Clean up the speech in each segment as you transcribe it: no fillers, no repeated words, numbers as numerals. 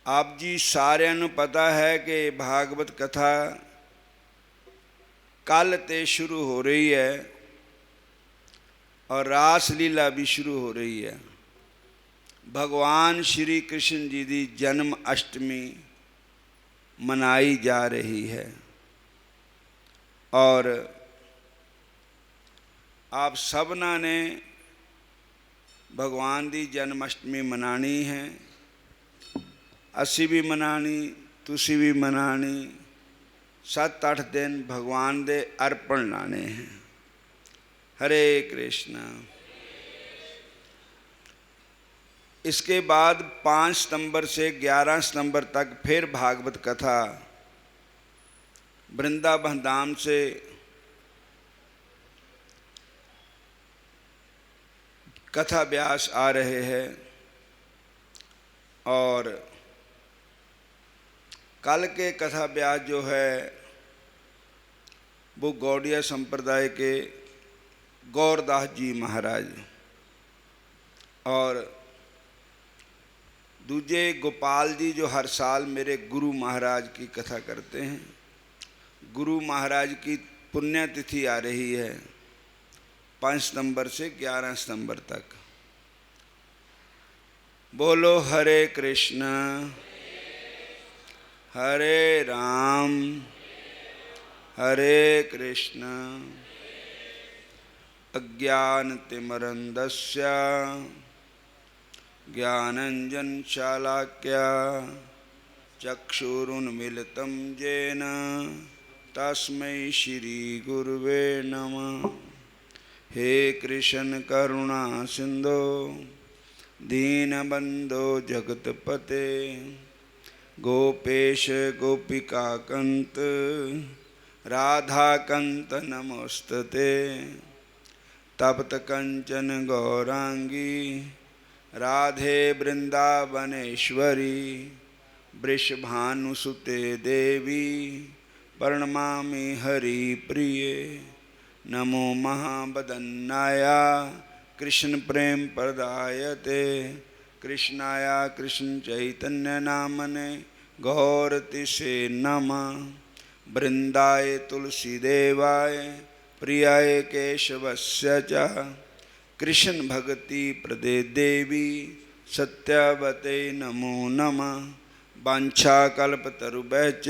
आप जी सारिਆਂ ਨੂੰ पता है कि भागवत कथा कल ते शुरू हो रही है और रास लीला भी शुरू हो रही है। भगवान श्री कृष्ण जी की जन्म अष्टमी मनाई जा रही है और आप सबना ने भगवान की जन्माष्टमी मनानी है। असी भी मनानी, तुसी भी मनानी। 7-8 दिन भगवान दे अर्पण लाने हैं। हरे कृष्णा। इसके बाद 5 सितंबर से 11 सितंबर तक फिर भागवत कथा वृंदावन धाम से कथा व्यास आ रहे हैं और कल के कथा व्यास जो है वो गौड़िया संप्रदाय के गौरदास जी महाराज और दूजे गोपाल जी जो हर साल मेरे गुरु महाराज की कथा करते हैं। गुरु महाराज की पुण्यतिथि आ रही है 5 सितंबर से 11 सितंबर तक। बोलो हरे कृष्ण हरे राम हरे कृष्ण। अज्ञानतिमिरन्धस्य ज्ञानंजन शालाक्या चक्षुरुन्मीलितं येन तस्मै श्री गुरुवे नमः। हे कृष्ण करुणा सिंधो दीनबंधो जगतपते गोपेश गोपिकाकंत राधाकंत नमोस्तुते। तप्त कंचन गौरांगी राधे वृंदावनेश्वरी वृषभानुसुते देवी प्रणमामि हरिप्रिये। नमो महावदन्नाय कृष्ण प्रेम प्रदायते कृष्णाय कृष्ण चैतन्य नामने गौरतिसे नमः। वृंदाय तुलसीदेवाय प्रियाय केशवस्य च कृष्ण भक्ति प्रदे देवी सत्यावते नमो नमः। वाञ्छाकल्पतरुभ्यश्च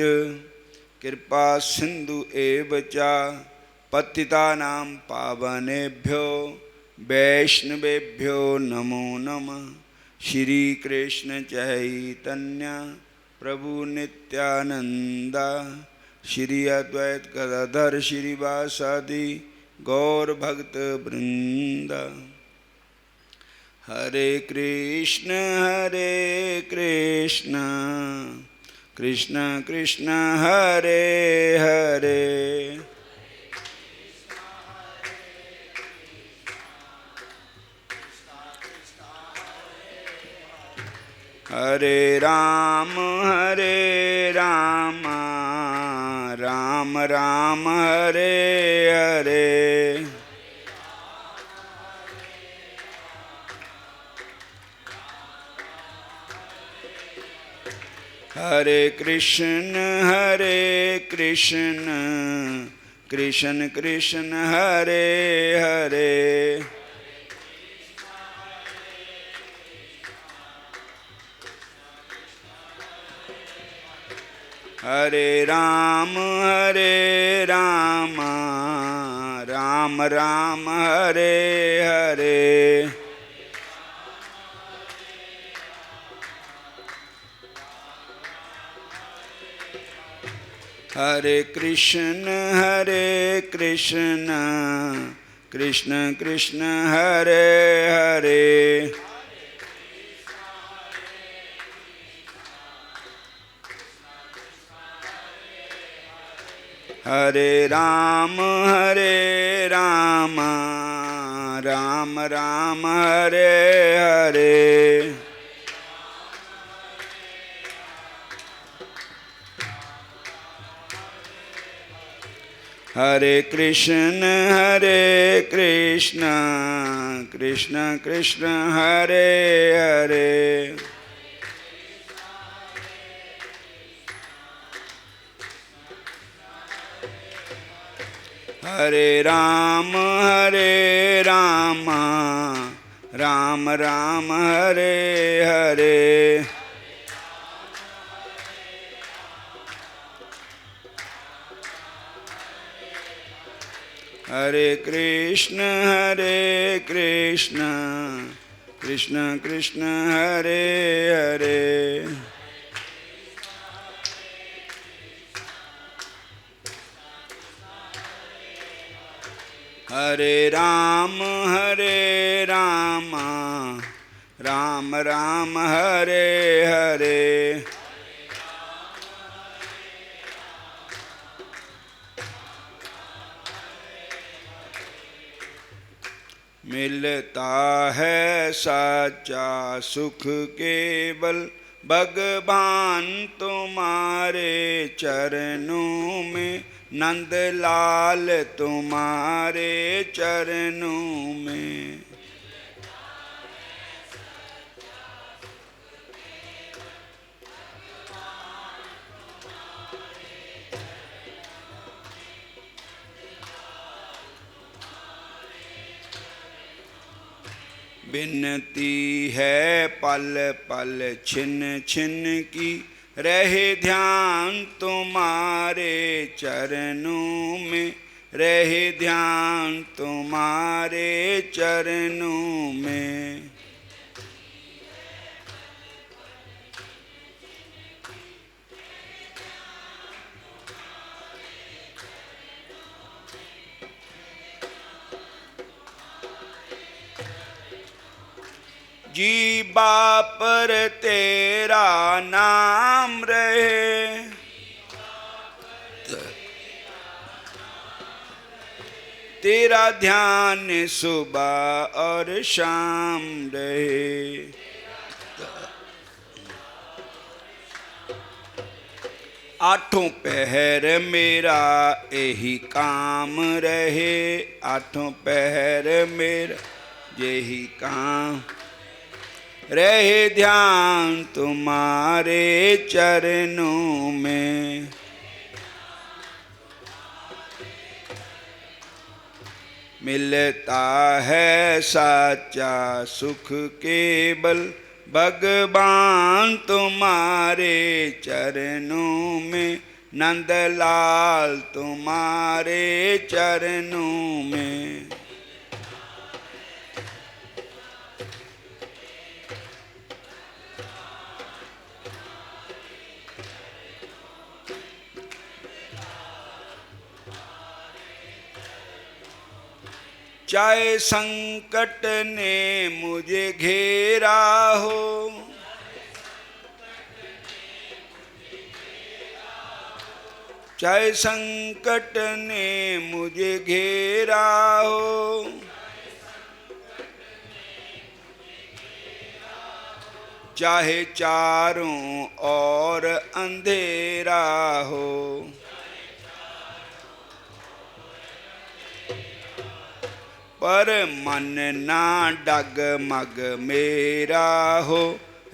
कृपा सिंधु एव च पतितानां पावनेभ्यो वैष्णवेभ्यो नमो नमः। श्री कृष्ण चैतन्य प्रभु नित्यानंद श्री अद्वैत गदाधर श्रीवासादि गौर भक्त वृंद। हरे कृष्ण कृष्ण कृष्ण हरे हरे हरे राम राम राम हरे हरे। हरे कृष्ण कृष्ण कृष्ण हरे हरे। हरे राम राम राम हरे हरे। हरे कृष्ण कृष्ण कृष्ण हरे हरे। हरे राम राम राम हरे हरे। हरे कृष्ण कृष्ण कृष्ण हरे हरे। हरे राम राम राम हरे हरे। हरे कृष्ण कृष्ण कृष्ण हरे हरे। हरे राम राम राम हरे हरे। मिलता है सच्चा सुख केवल भगवान तुम्हारे चरणों में, नंदलाल तुम्हारे चरणों में। बिनती है पल पल छिन छिन की, रहे ध्यान तुम्हारे चरणों में, रहे ध्यान तुम्हारे चरणों में। जीवा पर तेरा नाम रहे, तेरा ध्यान सुबह और शाम रहे। आठों पहर मेरा यही काम रहे, आठों पहर मेरा यही काम रहे, ध्यान तुम्हारे चरणों में। मिलता है सच्चा सुख केवल भगवान तुम्हारे चरणों में, नंदलाल तुम्हारे चरणों में। चाहे संकट ने मुझे घेरा हो, चाहे संकट ने मुझे घेरा हो, चाहे चारों ओर अंधेरा हो, पर मन ना डगमग मेरा हो,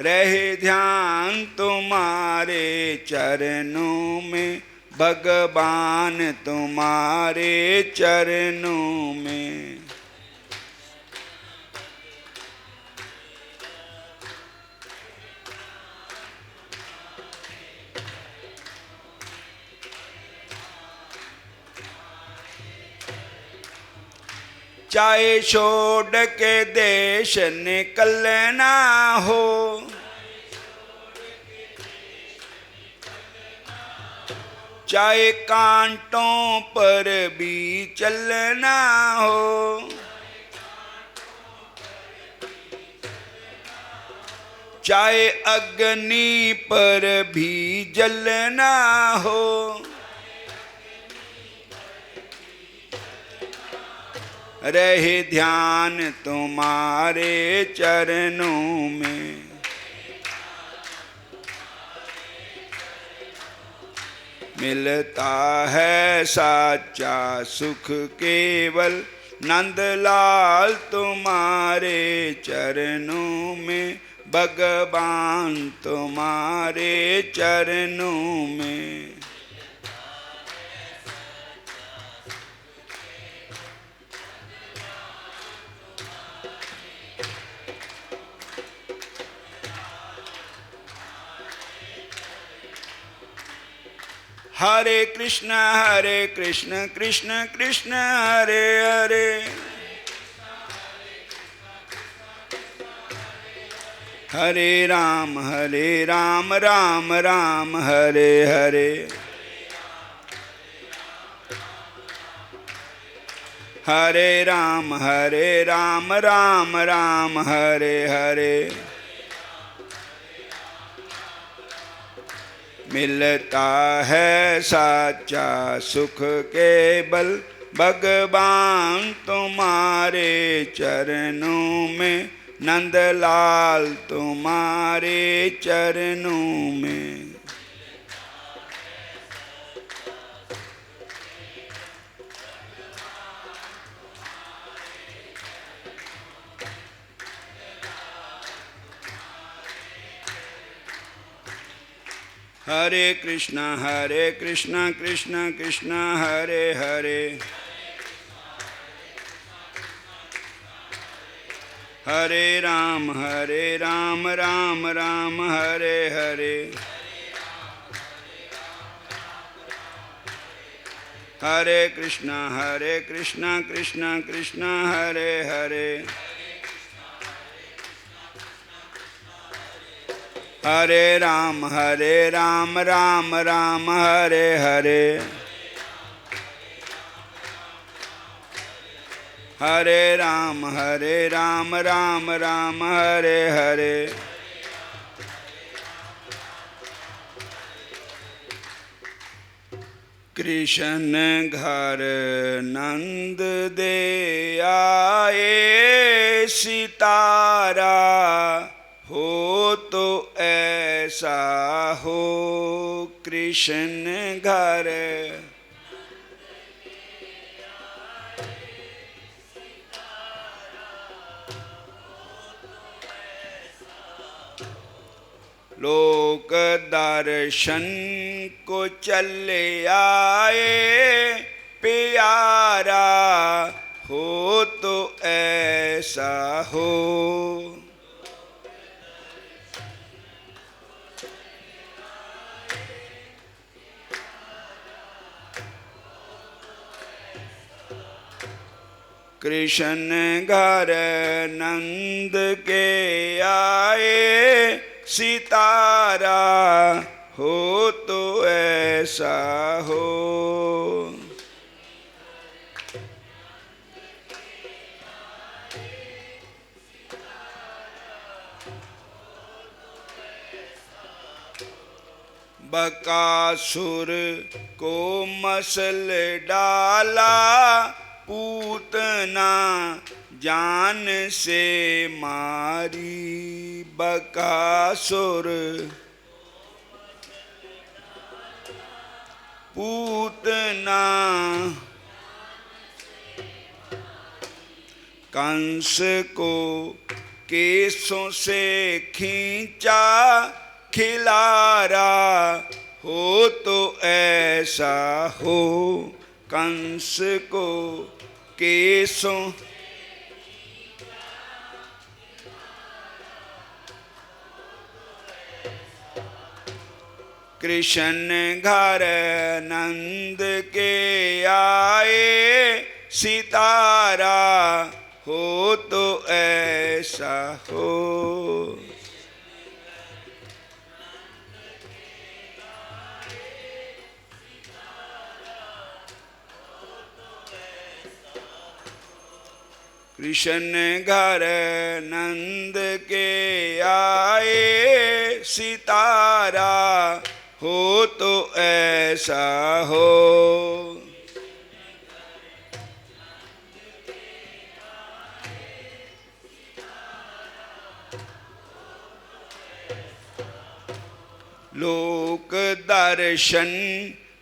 रहे ध्यान तुम्हारे चरणों में, भगवान तुम्हारे चरणों में। चाहे छोड़ के देश निकलना हो, चाहे कांटों पर भी चलना हो, चाहे अग्नि पर भी जलना हो, रहे ध्यान तुम्हारे चरणों में। मिलता है सच्चा सुख केवल नंदलाल तुम्हारे चरणों में, भगवान तुम्हारे चरणों में। हरे कृष्ण कृष्ण कृष्ण हरे हरे, हरे राम राम राम हरे हरे, हरे राम राम राम हरे हरे। मिलता है साचा सुख केवल भगवान तुम्हारे चरणों में, नंदलाल तुम्हारे चरणों में। हरे कृष्णा कृष्ण कृष्ण हरे हरे, हरे राम राम राम हरे हरे, हरे कृष्णा कृष्ण कृष्ण हरे हरे, हरे राम राम राम हरे हरे, हरे राम राम राम हरे हरे। कृष्ण घर नंद दे आए सितारा, हो तो ऐसा हो कृष्ण घर, लोक दर्शन को चले आए प्यारा, हो तो ऐसा हो कृष्ण घर नंद के आए सितारा, हो तो ऐसा हो। बकासुर को मसल डाला पूतना जान से मारी, बकासुर पूतना कंस को केसों से खींचा खिलारा, हो तो ऐसा हो कंस को केसों कृष्ण घर नंद के आए सितारा, हो तो ऐसा हो। कृष्ण घर नंद के आए सितारा, हो तो ऐसा हो। लोक दर्शन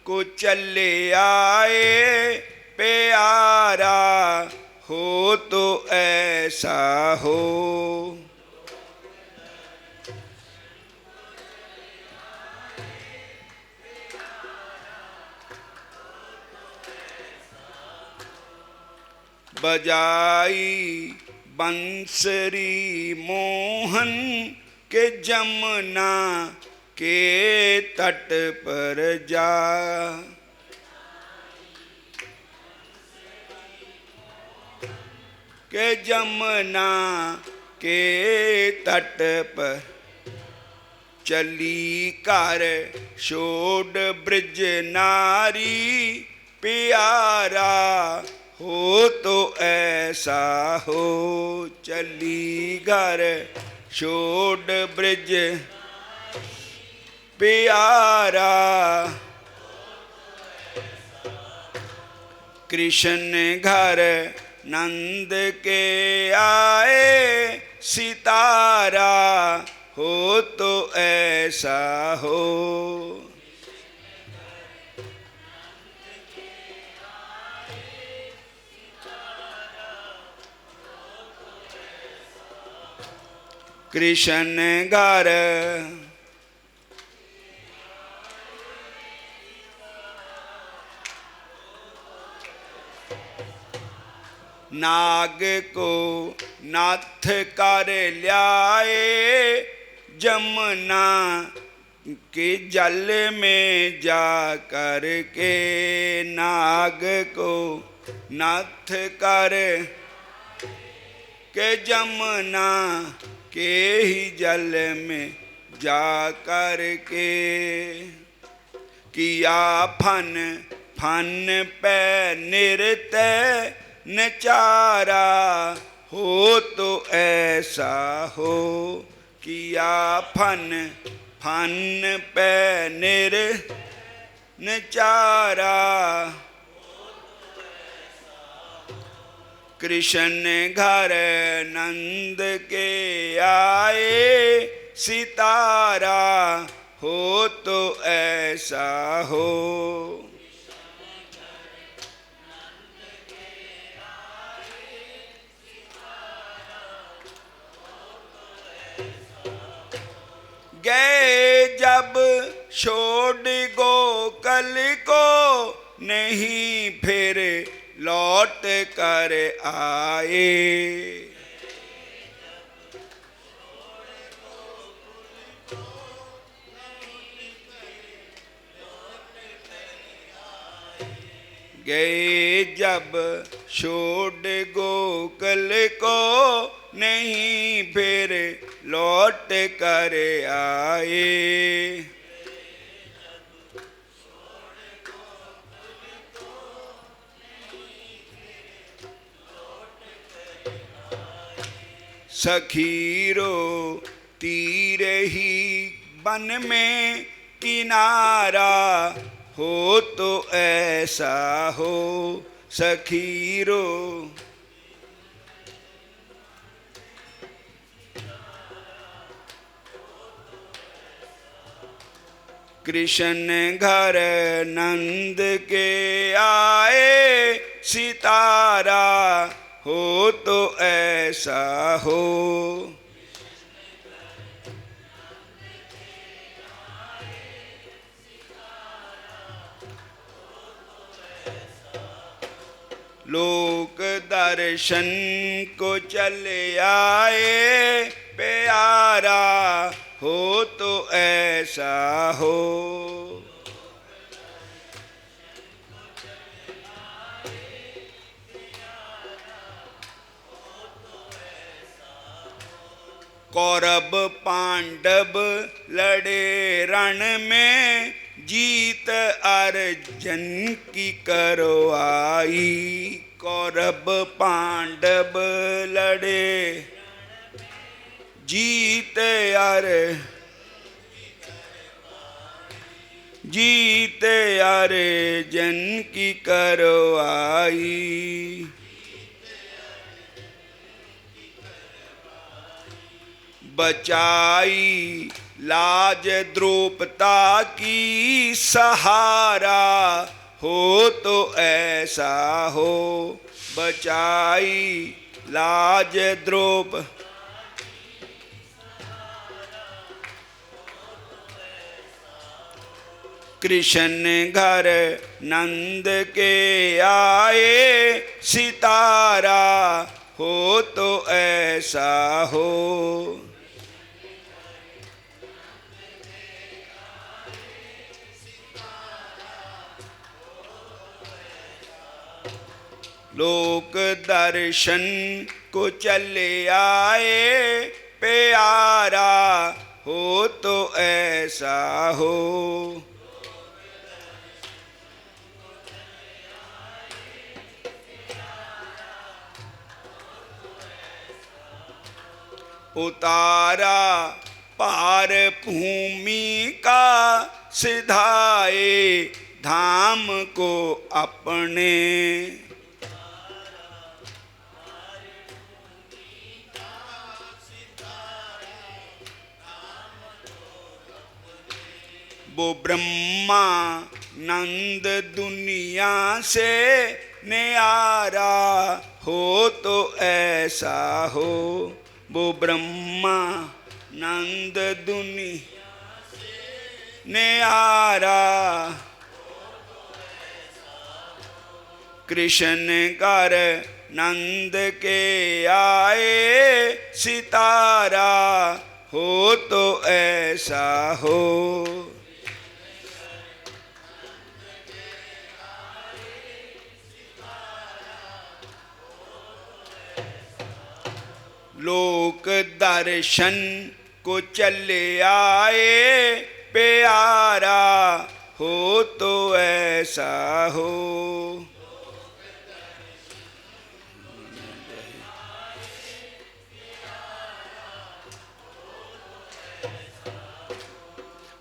को चले आए प्यारा, हो तो ऐसा हो। बजाई बंसरी मोहन के जमुना के तट पर जा। के जमुना के तट पर चली कर छोड़ ब्रज नारी, प्यारा हो तो ऐसा हो। चली घर छोड़ ब्रज प्यारा, कृष्ण घर नंद के आए, सितारा हो तो ऐसा हो। कृष्ण घर नाग को नाथ कर ल्याए, जमुना के जल में जा कर के। नाग को नाथ कर के जमुना के ही जल में जा कर के। किया फन फन पे नृत्य नचारा, हो तो ऐसा हो। किया फन फन पे नचारा, कृष्ण घर नंद के आए, सितारा हो तो ऐसा हो। गए जब छोड़ गोकल को, नहीं फिर लौट कर आए। गए जब छोड़ गोकल को, नहीं फिर लौट कर आए। सखीरो तीर ही बन में किनारा, हो तो ऐसा हो। सखीरो कृष्ण घर नंद के आए, सितारा हो तो ऐसा हो। लोक दर्शन को चले आए, प्यारा हो तो ऐसा हो। कौरव पांडव लड़े रण में, जीत अर्जुन की करवाई। कौरव पांडव लड़े, जीत अर्जुन की करवाई। बचाई लाज द्रौपदा की, सहारा हो तो ऐसा हो। बचाई लाज द्रौपदा, कृष्ण घर नंद के आए, सितारा हो तो ऐसा हो। लोक दर्शन को चले आए प्यारा हो तो ऐसा हो। उतारा पार भूमि का सिधाए धाम को अपने। वो ब्रह्मा नंद दुनिया से न्यारा हो तो ऐसा हो। वो ब्रह्मा नंद दुनिया से न्यारा। कृष्ण कर नंद के आए सितारा हो तो ऐसा हो। लोक दर्शन को चले आए प्यारा हो तो ऐसा हो।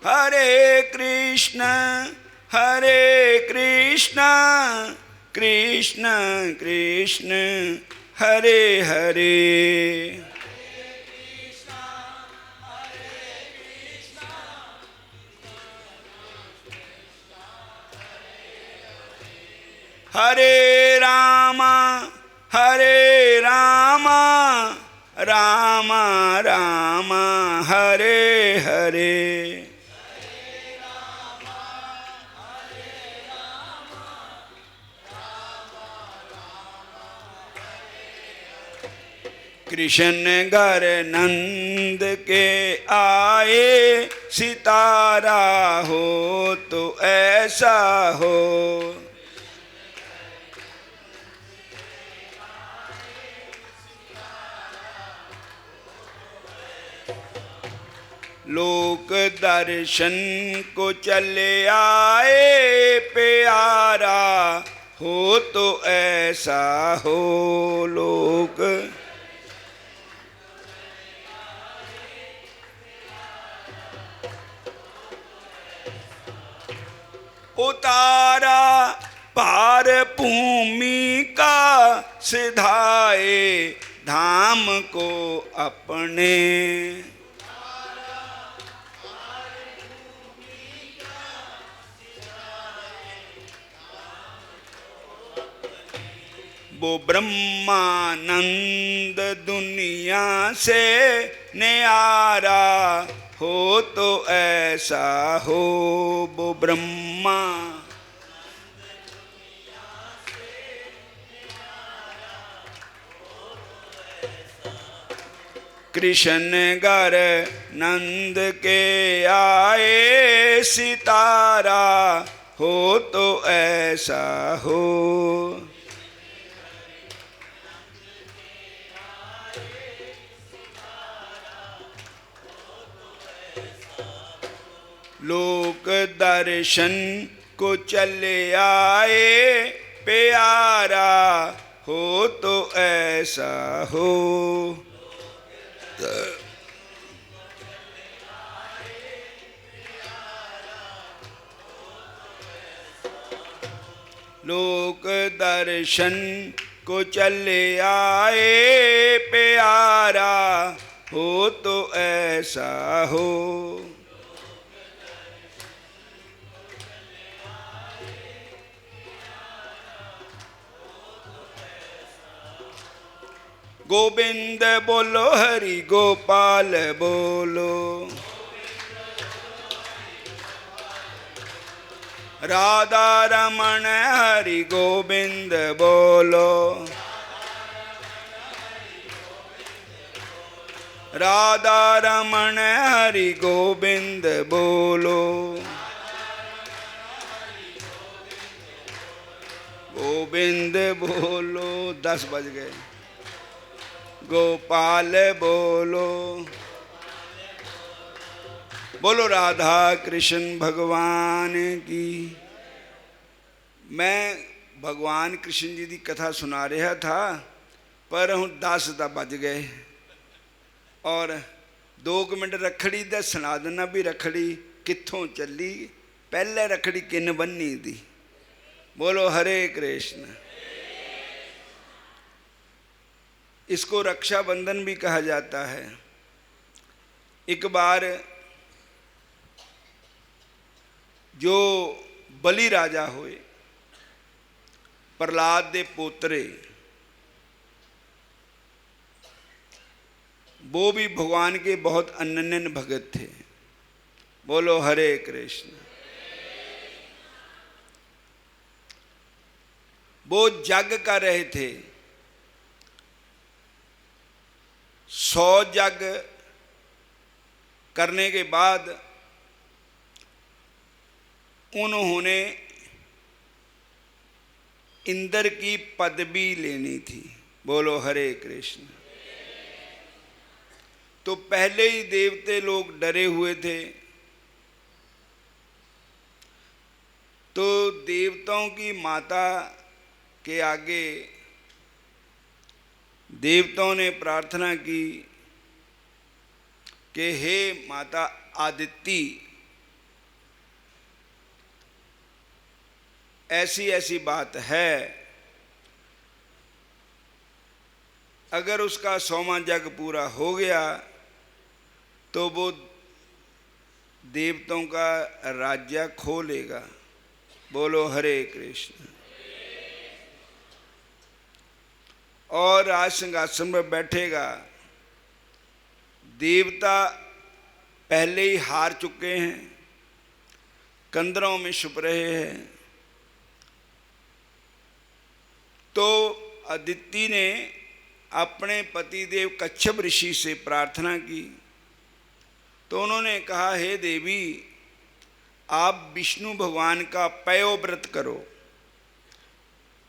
हरे कृष्ण कृष्ण कृष्ण हरे हरे। हरे रामा रामा रामा हरे हरे। कृष्ण घर नंद के आए सितारा हो तो ऐसा हो। लोक दर्शन को चले आए प्यारा हो तो ऐसा हो। लोक उतारा पार भूमि का सिधाए धाम को अपने। वो ब्रह्मानंद दुनिया से न्यारा हो तो ऐसा हो। वो ब्रह्मा कृष्ण घर नंद के आए सितारा हो तो ऐसा हो। लोक दर्शन को चले आए प्यारा हो तो ऐसा हो। लोक दर्शन को चले आए प्यारा हो तो ऐसा हो। गोविंद बोलो हरि गोपाल बोलो। राधा रमण हरि गोविंद बोलो। राधा रमण हरि गोविंद बोलो। गोविंद बोलो, 10 बज गए। गोपाल बोलो, बोलो राधा कृष्ण भगवान की। मैं भगवान कृष्ण जी की कथा सुना रहा था, पर हूँ 10 बज गए और 2 मिनट रखड़ी दा सुना देना भी रखड़ी कित्थों चली, पहले रखड़ी किन बन्नी थी। बोलो हरे कृष्ण। इसको रक्षाबंधन भी कहा जाता है। एक बार जो बलि राजा हुए, प्रहलाद दे पोतरे, वो भी भगवान के बहुत अनन्य भगत थे। बोलो हरे कृष्ण। वो यज्ञ कर रहे थे, 100 यज्ञ करने के बाद उन्होंने इंद्र की पदवी लेनी थी। बोलो हरे कृष्ण। तो पहले ही देवते लोग डरे हुए थे, तो देवताओं की माता के आगे देवताओं ने प्रार्थना की कि हे माता आदिति, ऐसी ऐसी बात है, अगर उसका 100वां यज्ञ पूरा हो गया तो वो देवताओं का राज्य खो लेगा। बोलो हरे कृष्ण। और राज सिंहासन पर बैठेगा। देवता पहले ही हार चुके हैं, कंदरों में छुप रहे हैं। तो अदिति ने अपने पतिदेव कच्छप ऋषि से प्रार्थना की। तो उन्होंने कहा, हे देवी, आप विष्णु भगवान का पयोव्रत करो।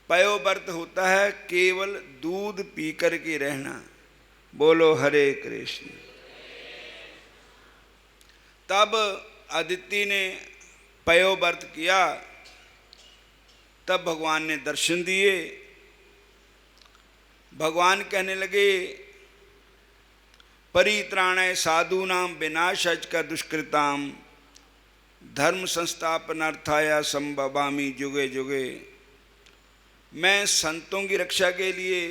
पयोव्रत होता है केवल दूध पी करके रहना। बोलो हरे कृष्ण। तब अदिति ने पयोव्रत किया। तब भगवान ने दर्शन दिए। भगवान कहने लगे, परित्राणाय साधूनाम विनाशाय च दुष्कृताम धर्म संस्थापनार्थाय संभवामि जुगे जुगे। मैं संतों की रक्षा के लिए,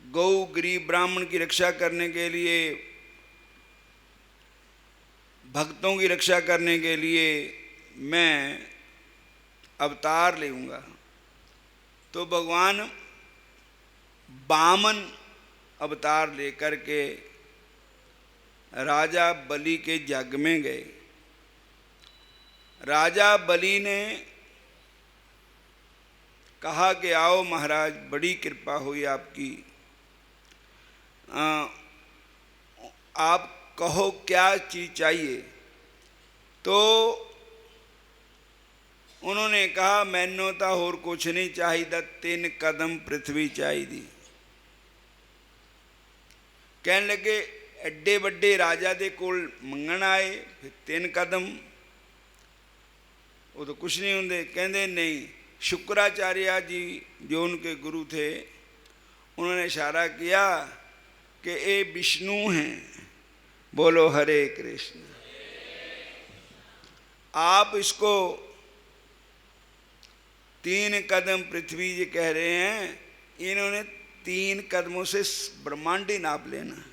गौ गरीब ब्राह्मण की रक्षा करने के लिए, भक्तों की रक्षा करने के लिए मैं अवतार लेऊंगा। तो भगवान वामन अवतार लेकर के राजा बलि के यज्ञ में गए। राजा बलि ने कहा कि आओ महाराज, बड़ी कृपा हुई आपकी, आप कहो क्या चीज़ चाहिए। तो उन्होंने कहा, मैनू तो होर कुछ नहीं चाहिए, 3 कदम पृथ्वी चाहिए। कहने लगे, एडे बड़े राजा दे कोल मंगण आए, फिर 3 कदम, वो तो कुछ नहीं होंगे। कहते नहीं, शुक्राचार्य जी जो उनके गुरु थे, उन्होंने इशारा किया कि ये विष्णु हैं। बोलो हरे कृष्ण। आप इसको 3 कदम पृथ्वी जी कह रहे हैं, इन्होंने 3 कदमों से ब्रह्मांड ही नाप लेना।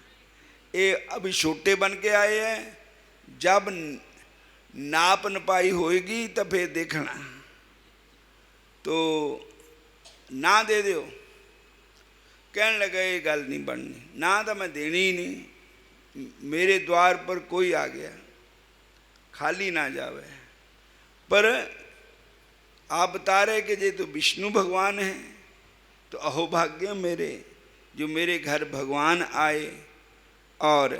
ये अभी छोटे बन के आए हैं, जब नाप नपाई होएगी तो फिर देखना। तो ना दे दो। कहने लगा, ये गल नहीं बननी, ना तो मैं देनी ही नहीं। मेरे द्वार पर कोई आ गया, खाली ना जावे। पर आप बता रहे कि ये तो विष्णु भगवान हैं, तो अहोभाग्य मेरे, जो मेरे घर भगवान आए। और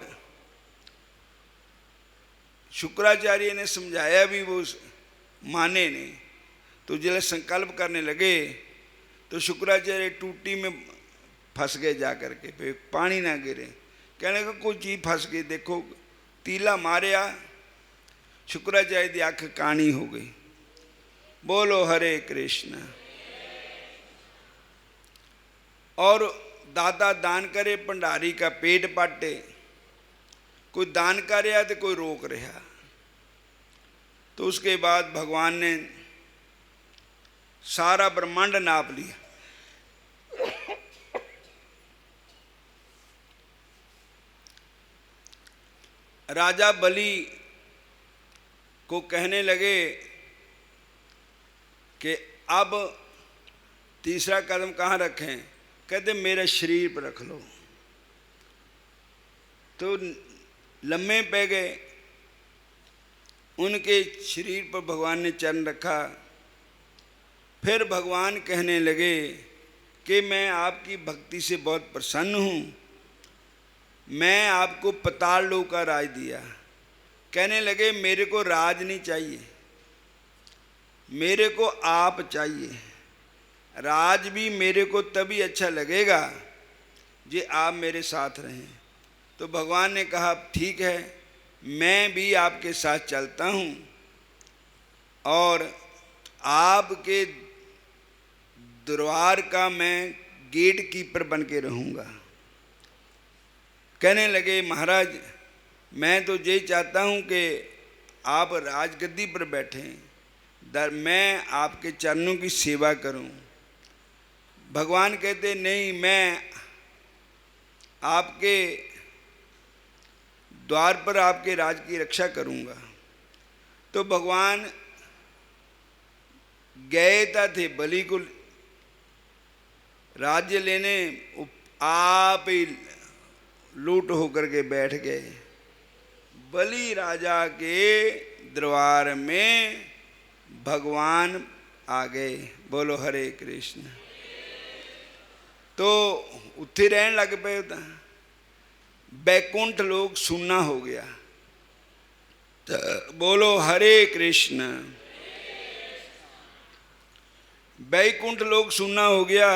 शुक्राचार्य ने समझाया भी, वो माने नहीं। तो जब संकल्प करने लगे तो शुक्राचार्य टूटी में फंस गए जा करके, फिर पानी ना गिरे। कहने का कोई चीज़ फंस गई, देखो तीला मारिया, शुक्राचार्य की अख काणी हो गई। बोलो हरे कृष्ण। और दादा दान करे, भंडारी का पेट पाटे। कोई दान कर रहा तो कोई रोक रहा। तो उसके बाद भगवान ने सारा ब्रह्मांड नाप लिया। राजा बलि को कहने लगे कि अब तीसरा कदम कहाँ रखें? कहते मेरा शरीर पर रख लो। तो लम्बे पै गए, उनके शरीर पर भगवान ने चरण रखा। फिर भगवान कहने लगे कि मैं आपकी भक्ति से बहुत प्रसन्न हूँ, मैं आपको पाताल लोक का राज दिया। कहने लगे मेरे को राज नहीं चाहिए, मेरे को आप चाहिए। राज भी मेरे को तभी अच्छा लगेगा जे आप मेरे साथ रहें। तो भगवान ने कहा ठीक है, मैं भी आपके साथ चलता हूँ और आपके दरबार का मैं गेट कीपर बन के रहूँगा। कहने लगे महाराज मैं तो यही चाहता हूँ कि आप राजगद्दी पर बैठें, मैं आपके चरणों की सेवा करूँ। भगवान कहते नहीं, मैं आपके द्वार पर आपके राज की रक्षा करूँगा। तो भगवान गए थे बलि को राज्य लेने, आप ही लूट होकर के बैठ गए। बलि राजा के दरबार में भगवान आ गए। बोलो हरे कृष्ण। तो उत्थे रहन लग पे। बैकुंठ लोग सुनना हो गया। तो बोलो हरे कृष्ण। बैकुंठ लोग सुनना हो गया।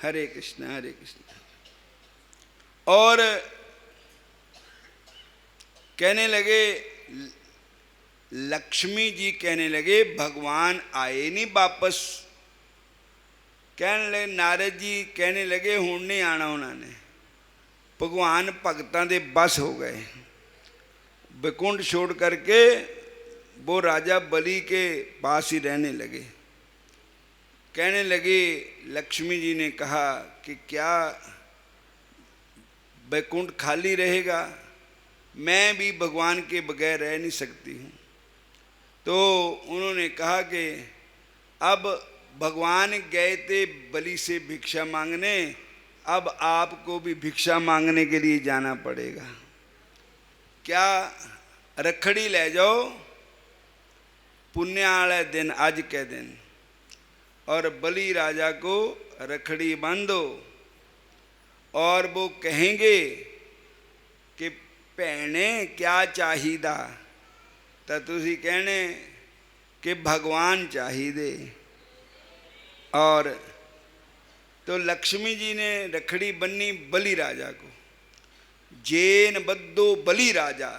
हरे कृष्ण हरे कृष्ण। और कहने लगे, लक्ष्मी जी कहने लगे भगवान आए नहीं वापस। कहने लगे नारद जी कहने लगे हुण नहीं आना उन्होंने, भगवान भगतां दे बस हो गए। बैकुंठ छोड़ करके वो राजा बलि के पास ही रहने लगे। कहने लगे लक्ष्मी जी ने कहा कि क्या बैकुंठ खाली रहेगा? मैं भी भगवान के बगैर रह नहीं सकती हूँ। तो उन्होंने कहा कि अब भगवान गए थे बलि से भिक्षा मांगने, अब आपको भी भिक्षा मांगने के लिए जाना पड़ेगा। क्या रखड़ी ले जाओ, पुण्य वाले दिन आज के दिन, और बलि राजा को रखड़ी बांधो। और वो कहेंगे कि भैने क्या चाहिदा, तो तुसी कहने कि भगवान चाहिए। और तो लक्ष्मी जी ने रखड़ी बन्नी बलि राजा को। जैन बद्धो बलि राजा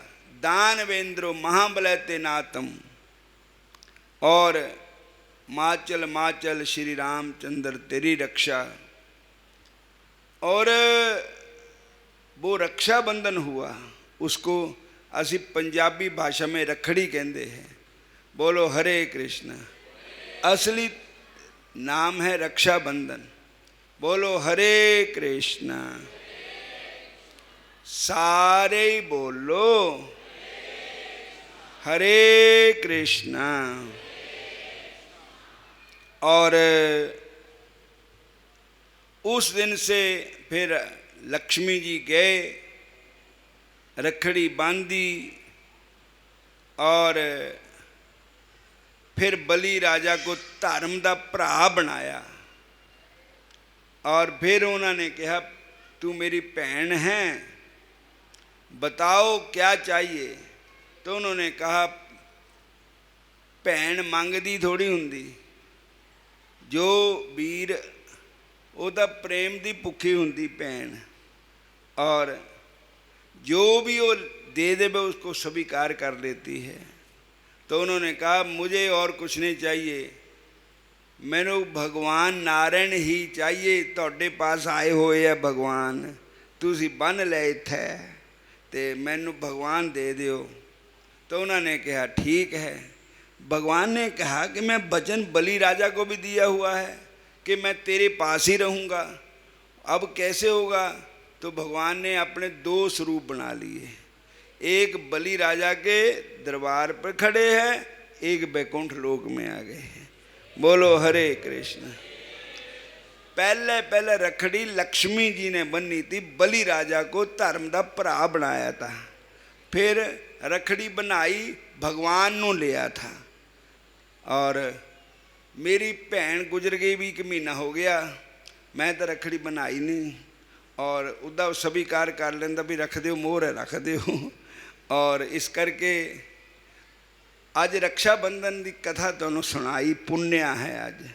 दानवेंद्रो महाबलते नातम। और माचल माचल श्री रामचंद्र तेरी रक्षा। और वो रक्षाबंधन हुआ, उसको असी पंजाबी भाषा में रखड़ी कहते हैं। बोलो हरे कृष्ण। असली नाम है रक्षाबंधन। बोलो हरे कृष्ण। सारे ही बोलो हरे कृष्ण। और उस दिन से फिर लक्ष्मी जी गए, रखड़ी बांधी और फिर बलि राजा को धर्म का भरा बनाया। और फिर उन्होंने कहा तू मेरी भैन है, बताओ क्या चाहिए। तो उन्होंने कहा भैन मंगदी थोड़ी हुंदी, ਜੋ ਵੀਰ ਉਹਦਾ ਪ੍ਰੇਮ ਦੀ ਭੁੱਖੀ ਹੁੰਦੀ ਭੈਣ, और जो भी वो दे देवे उसको स्वीकार कर लेती है। तो उन्होंने कहा मुझे और कुछ नहीं चाहिए, मैनू भगवान नारायण ही चाहिए। तुहाडे पास आए हुए है भगवान, तुसी बन ले इत्थे ते मैनू भगवान दे दियो। तो उन्होंने कहा ठीक है। भगवान ने कहा कि मैं वचन बलि राजा को भी दिया हुआ है कि मैं तेरे पास ही रहूँगा, अब कैसे होगा? तो भगवान ने अपने दो स्वरूप बना लिए, एक बलि राजा के दरबार पर खड़े हैं, एक बैकुंठ लोक में आ गए हैं। बोलो हरे कृष्ण। पहले पहले रखड़ी लक्ष्मी जी ने बन्नी थी, बलि राजा को धर्म का भरा बनाया था। फिर रखड़ी बनाई भगवान नू लिया था। और मेरी भैन गुजर गई भी 1 महीना हो गया, मैं तो रखड़ी बनाई नहीं, और उदा स्वीकार कर लेंदा भी रख दो, मोहर है रख दो। और इस करके अज रक्षा बंधन की कथा तुहानूं सुनाई, पुण्य है अज।